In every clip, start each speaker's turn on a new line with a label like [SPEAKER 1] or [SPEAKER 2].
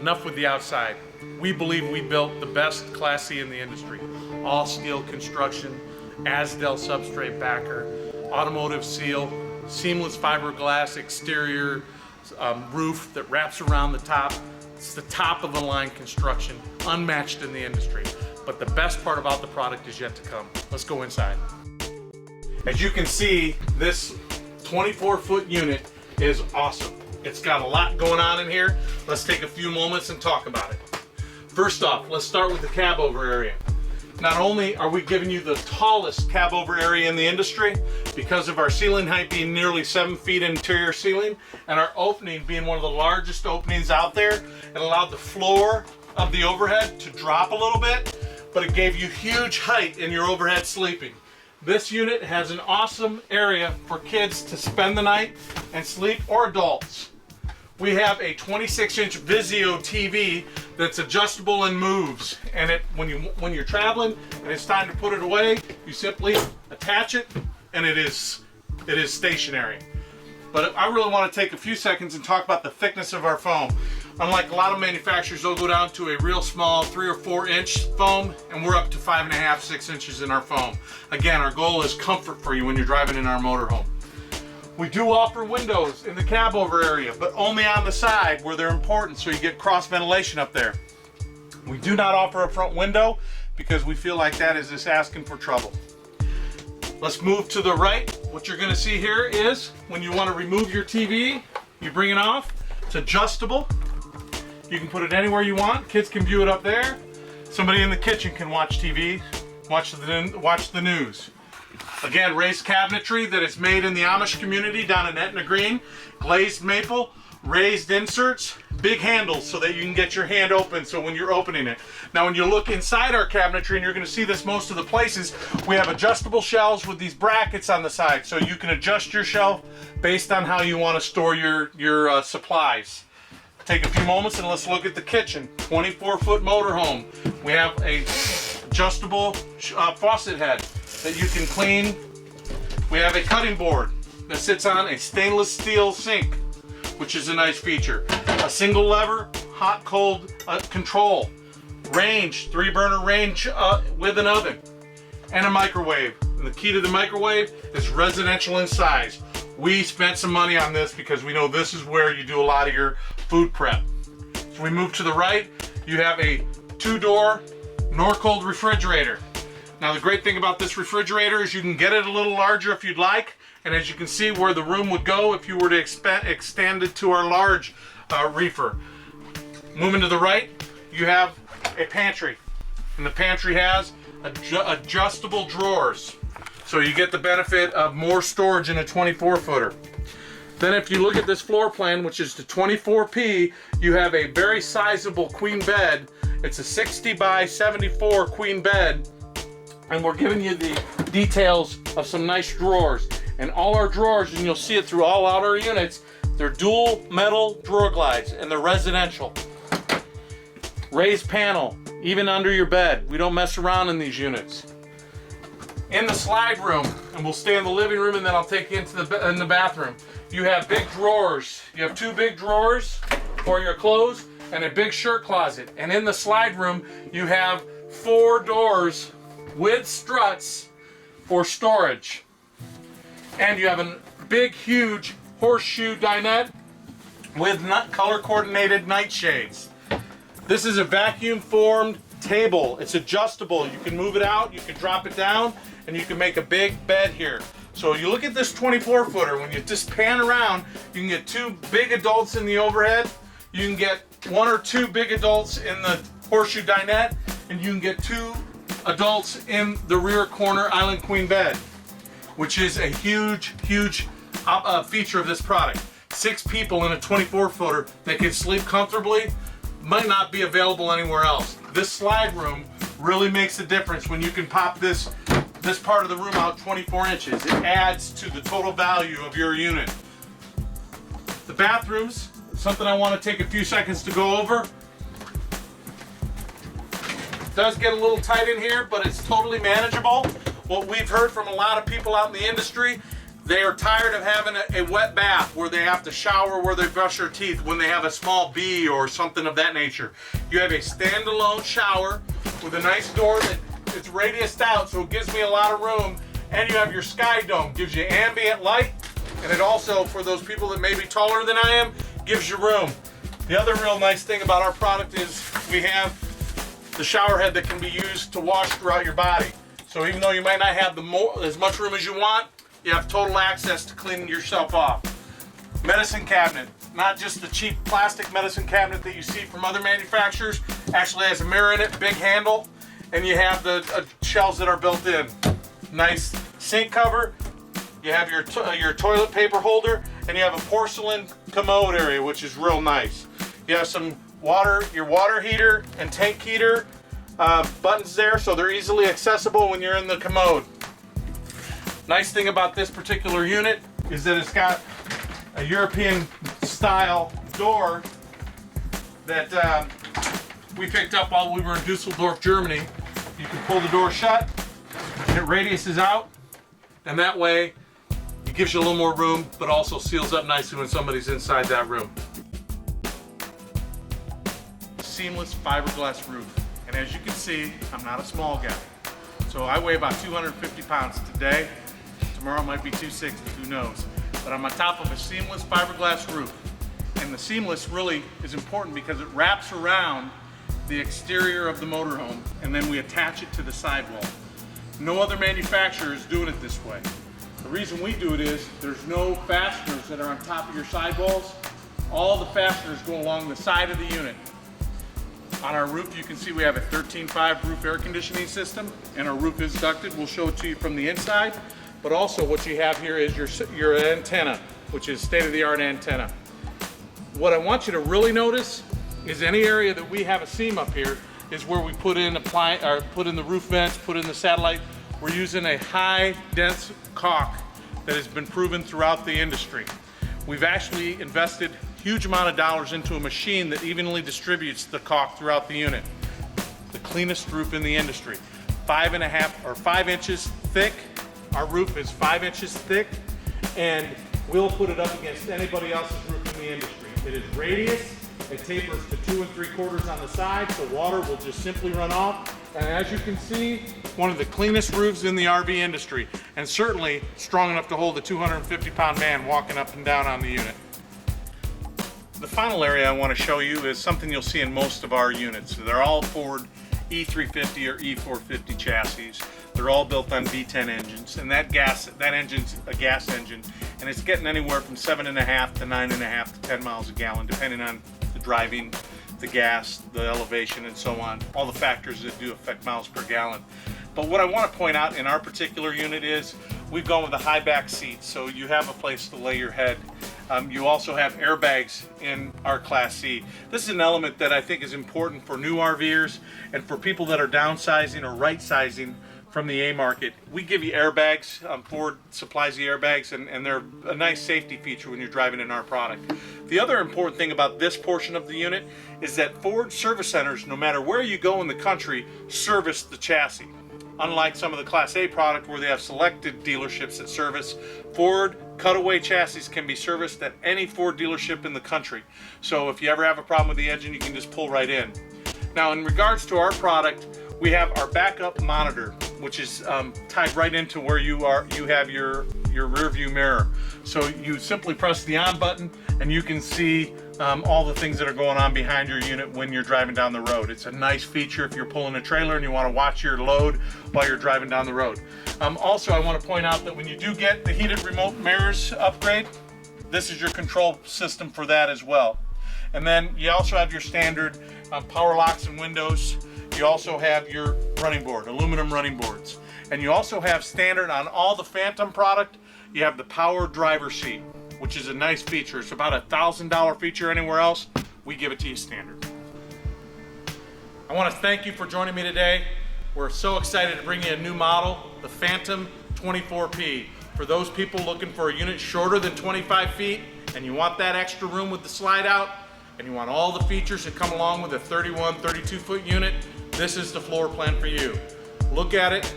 [SPEAKER 1] enough with the outside. We believe we built the best Class C in the industry. All steel construction, Asdel substrate backer, automotive seal, seamless fiberglass exterior roof that wraps around the top. It's the top of the line construction, unmatched in the industry. But the best part about the product is yet to come. Let's go inside. As you can see, this 24-foot unit is awesome. It's got a lot going on in here. Let's take a few moments and talk about it. First off, let's start with the cab over area. Not only are we giving you the tallest cab over area in the industry because of our ceiling height being nearly 7 feet interior ceiling and our opening being one of the largest openings out there, it allowed the floor of the overhead to drop a little bit, but it gave you huge height in your overhead sleeping. This unit has an awesome area for kids to spend the night and sleep, or adults. We have a 26-inch Vizio TV that's adjustable and moves, and when you're traveling and it's time to put it away, you simply attach it and it is stationary. But I really want to take a few seconds and talk about the thickness of our foam. Unlike a lot of manufacturers, they'll go down to a real small 3 or 4 inch foam, and we're up to 5.5, 6 inches in our foam. Again, our goal is comfort for you when you're driving in our motorhome. We do offer windows in the cab over area, but only on the side where they're important, so you get cross ventilation up there. We do not offer a front window because we feel like that is just asking for trouble. Let's move to the right. What you're going to see here is when you want to remove your TV, you bring it off. It's adjustable. You can put it anywhere you want. Kids can view it up there. Somebody in the kitchen can watch TV, watch the news. Again, raised cabinetry that is made in the Amish community down in Etna Green. Glazed maple, raised inserts, big handles so that you can get your hand open so when you're opening it. Now when you look inside our cabinetry, and you're going to see this most of the places, we have adjustable shelves with these brackets on the side so you can adjust your shelf based on how you want to store your supplies. Take a few moments and let's look at the kitchen. 24-foot motorhome. We have a adjustable faucet head that you can clean. We have a cutting board that sits on a stainless steel sink, which is a nice feature. A single lever, hot cold control. Range, 3-burner range with an oven. And a microwave. And the key to the microwave is residential in size. We spent some money on this because we know this is where you do a lot of your food prep. So we move to the right, you have a 2-door Norcold refrigerator. Now the great thing about this refrigerator is you can get it a little larger if you'd like, and as you can see where the room would go if you were to extend it to our large reefer. Moving to the right, you have a pantry, and the pantry has adjustable drawers. So you get the benefit of more storage in a 24-footer. Then if you look at this floor plan, which is the 24P, you have a very sizable queen bed. It's a 60 by 74 queen bed. And we're giving you the details of some nice drawers. And all our drawers, and you'll see it through all outer units, they're dual metal drawer glides, and they're residential. Raised panel, even under your bed. We don't mess around in these units. In the slide room, and we'll stay in the living room and then I'll take you into the bathroom. You have big drawers. You have 2 big drawers for your clothes and a big shirt closet. And in the slide room, you have 4 doors with struts for storage. And you have a big, huge horseshoe dinette with color-coordinated nightshades. This is a vacuum-formed table. It's adjustable. You can move it out, you can drop it down, and you can make a big bed here. So you look at this 24-footer, when you just pan around, you can get 2 big adults in the overhead, you can get 1 or 2 big adults in the horseshoe dinette, and you can get 2 adults in the rear corner island queen bed, which is a huge, huge feature of this product. 6 people in a 24-footer that can sleep comfortably might not be available anywhere else. This slide room really makes a difference when you can pop this part of the room out 24 inches. It adds to the total value of your unit. The bathrooms, something I want to take a few seconds to go over. It does get a little tight in here, but it's totally manageable. What we've heard from a lot of people out in the industry, They are tired of having a wet bath where they have to shower, where they brush their teeth when they have a small bee or something of that nature. You have a standalone shower with a nice door that it's radiused out, so it gives me a lot of room. And you have your sky dome, gives you ambient light, and it also, for those people that may be taller than I am, gives you room. The other real nice thing about our product is we have the shower head that can be used to wash throughout your body. So even though you might not have as much room as you want, you have total access to cleaning yourself off. Medicine cabinet, not just the cheap plastic medicine cabinet that you see from other manufacturers, actually has a mirror in it, big handle, and you have the shelves that are built in. Nice sink cover, you have your toilet paper holder, and you have a porcelain commode area, which is real nice. You have some your water heater and tank heater buttons there, so they're easily accessible when you're in the commode. Nice thing about this particular unit is that it's got a European style door that we picked up while we were in Dusseldorf, Germany. You can pull the door shut, and it radiuses out, and that way it gives you a little more room, but also seals up nicely when somebody's inside that room. Seamless fiberglass roof, and as you can see, I'm not a small guy, so I weigh about 250 pounds today. Tomorrow might be 260, who knows, but I'm on top of a seamless fiberglass roof, and the seamless really is important because it wraps around the exterior of the motorhome, and then we attach it to the sidewall. No other manufacturer is doing it this way. The reason we do it is there's no fasteners that are on top of your sidewalls. All the fasteners go along the side of the unit. On our roof, you can see we have a 13.5 roof air conditioning system, and our roof is ducted. We'll show it to you from the inside, but also what you have here is your antenna, which is state-of-the-art antenna. What I want you to really notice is any area that we have a seam up here is where we put in the roof vents, put in the satellite. We're using a high dense caulk that has been proven throughout the industry. We've actually invested huge amount of dollars into a machine that evenly distributes the caulk throughout the unit. The cleanest roof in the industry. 5 inches thick. Our roof is 5 inches thick, and we'll put it up against anybody else's roof in the industry. It is radius. It tapers to 2 3/4 on the side, so water will just simply run off. And as you can see, one of the cleanest roofs in the RV industry, and certainly strong enough to hold a 250-pound man walking up and down on the unit. The final area I want to show you is something you'll see in most of our units. They're all Ford E350 or E450 chassis. They're all built on V10 engines, and that engine's a gas engine, and it's getting anywhere from 7.5 to 9.5 to 10 miles a gallon, depending on the driving, the gas, the elevation, and so on, all the factors that do affect miles per gallon. But what I want to point out in our particular unit is we've gone with a high back seat, so you have a place to lay your head. You also have airbags in our Class C. This is an element that I think is important for new RVers and for people that are downsizing or right-sizing from the A market. We give you airbags. Ford supplies the airbags, and they're a nice safety feature when you're driving in our product. The other important thing about this portion of the unit is that Ford service centers, no matter where you go in the country, service the chassis. Unlike some of the Class A product where they have selected dealerships that service, Ford cutaway chassis can be serviced at any Ford dealership in the country. So if you ever have a problem with the engine, you can just pull right in. Now, in regards to our product, we have our backup monitor, which is tied right into where you have your rear view mirror. So you simply press the on button and you can see all the things that are going on behind your unit when you're driving down the road. It's a nice feature if you're pulling a trailer and you want to watch your load while you're driving down the road. Also, I want to point out that when you do get the heated remote mirrors upgrade, this is your control system for that as well. And then you also have your standard power locks and windows. You also have your running board, aluminum running boards. And you also have standard on all the Phantom product, you have the power driver seat, which is a nice feature. It's about a $1,000 feature anywhere else. We give it to you standard. I want to thank you for joining me today. We're so excited to bring you a new model, the Phantom 24P. For those people looking for a unit shorter than 25 feet, and you want that extra room with the slide out, and you want all the features that come along with a 31, 32-foot unit, this is the floor plan for you. Look at it.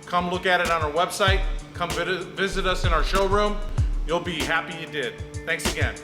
[SPEAKER 1] Come look at it on our website. come visit us in our showroom. You'll be happy you did. Thanks again.